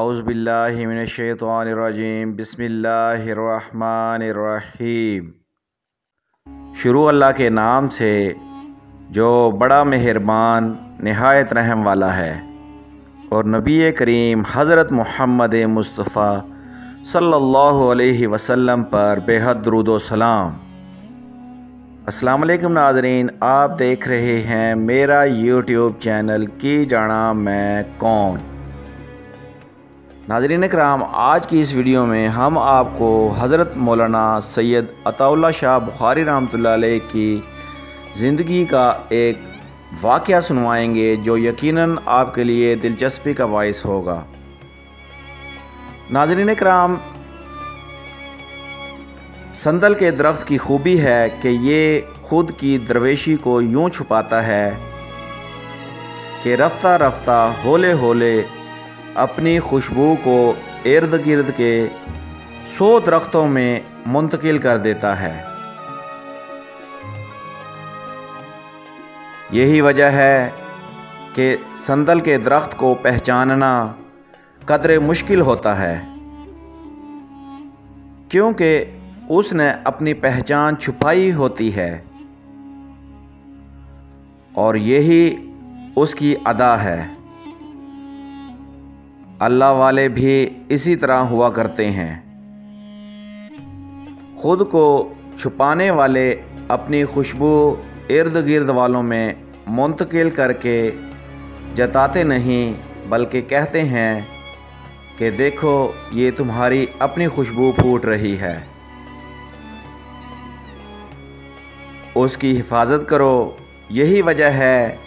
औज़ु बिल्लाहि मिनश्शैतानिर्रजीम बिस्मिल्लाहिर्रहमानिर्रहीम। शुरू अल्लाह के नाम से जो बड़ा मेहरबान निहायत रहम वाला है, और नबी करीम हज़रत मोहम्मद मुस्तफ़ा सल्लल्लाहु अलैहि वसल्लम पर बेहद दुरूद व सलाम। अस्सलाम वालेकुम नाज़रीन, आप देख रहे हैं मेरा यूट्यूब चैनल की जाना मैं कौन। नाज़रीन कराम, आज की इस वीडियो में हम आपको हज़रत मौलाना सैयद अताउल्लाह शाह बुखारी रहमतुल्लाह अलैह की ज़िंदगी का एक वाक़या सुनवाएंगे जो यकीनन आपके लिए दिलचस्पी का बाइस होगा। नाज़रीन कराम, संदल के दरख्त की खूबी है कि ये ख़ुद की दरवेशी को यूँ छुपाता है कि रफ्ता रफ्ता होले होले अपनी खुशबू को इर्द गिर्द के 100 दरख्तों में मुंतकिल कर देता है। यही वजह है कि संदल के दरख्त को पहचानना कदरे मुश्किल होता है, क्योंकि उसने अपनी पहचान छुपाई होती है और यही उसकी अदा है। अल्लाह वाले भी इसी तरह हुआ करते हैं। ख़ुद को छुपाने वाले अपनी खुशबू इर्द गिर्द वालों में मुंतकिल करके जताते नहीं, बल्कि कहते हैं कि देखो ये तुम्हारी अपनी खुशबू फूट रही है, उसकी हिफाजत करो। यही वजह है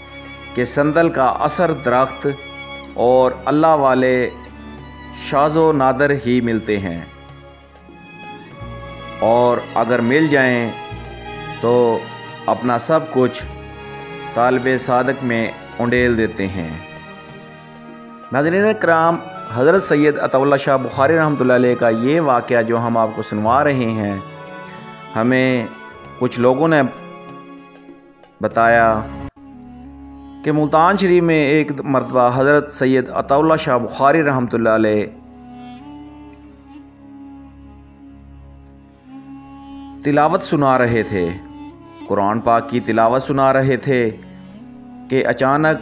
कि संदल का असर दरख्त और अल्लाह वाले शाज़ो नादर ही मिलते हैं, और अगर मिल जाएं तो अपना सब कुछ तालिबे सादक में उंडेल देते हैं। नाज़रीन कराम, हज़रत सैयद अताउल्लाह शाह बुखारी रहमतुल्लाह अलैह का ये वाक़या जो हम आपको सुनवा रहे हैं, हमें कुछ लोगों ने बताया कि मुल्तान शरीफ में एक मरतबा हज़रत सैयद अताउल्लाह शाह बुखारी रहमतुल्लाह अलैह तिलावत सुना रहे थे, कुरान पाक की तिलावत सुना रहे थे कि अचानक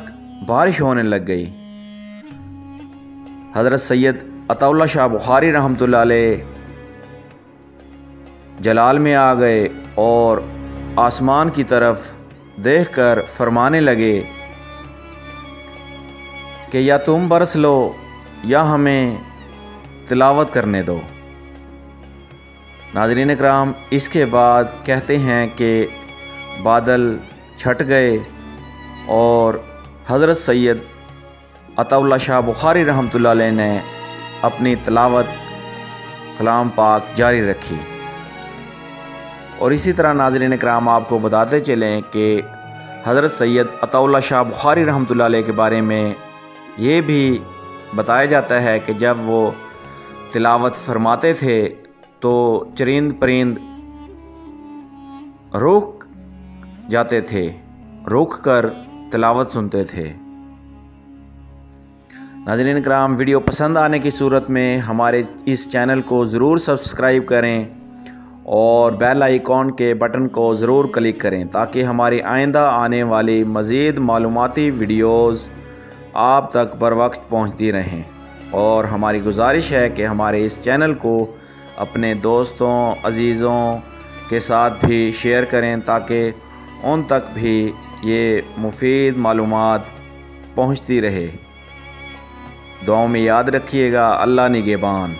बारिश होने लग गई। हज़रत सैयद अताउल्लाह शाह बुखारी रहमतुल्लाह अलैह जलाल में आ गए और आसमान की तरफ देखकर फरमाने लगे कि या तुम बरस लो या हमें तिलावत करने दो। नाज़रीन कराम, इसके बाद कहते हैं कि बादल छट गए और हज़रत सैयद अताउल्लाह शाह बुखारी रहमतुल्लाह अलैह ने अपनी तिलावत कलाम पाक जारी रखी। और इसी तरह नाज़रीन कराम, आपको बताते चलें कि हज़रत सैयद अताउल्लाह शाह बुखारी रहमतुल्लाह अलैह के बारे में ये भी बताया जाता है कि जब वो तिलावत फरमाते थे तो चरिंद परिंद रुक जाते थे, रुक कर तिलावत सुनते थे। नाज़रीन कराम, वीडियो पसंद आने की सूरत में हमारे इस चैनल को ज़रूर सब्सक्राइब करें और बेल आइकॉन के बटन को ज़रूर क्लिक करें ताकि हमारी आइंदा आने वाली मज़ीद मालूमाती वीडियोज़ आप तक बर वक्त पहुँचती रहें। और हमारी गुजारिश है कि हमारे इस चैनल को अपने दोस्तों अजीज़ों के साथ भी शेयर करें ताकि उन तक भी ये मुफीद मालूमात पहुँचती रहे। दुआओं में याद रखिएगा। अल्लाह निगहबान।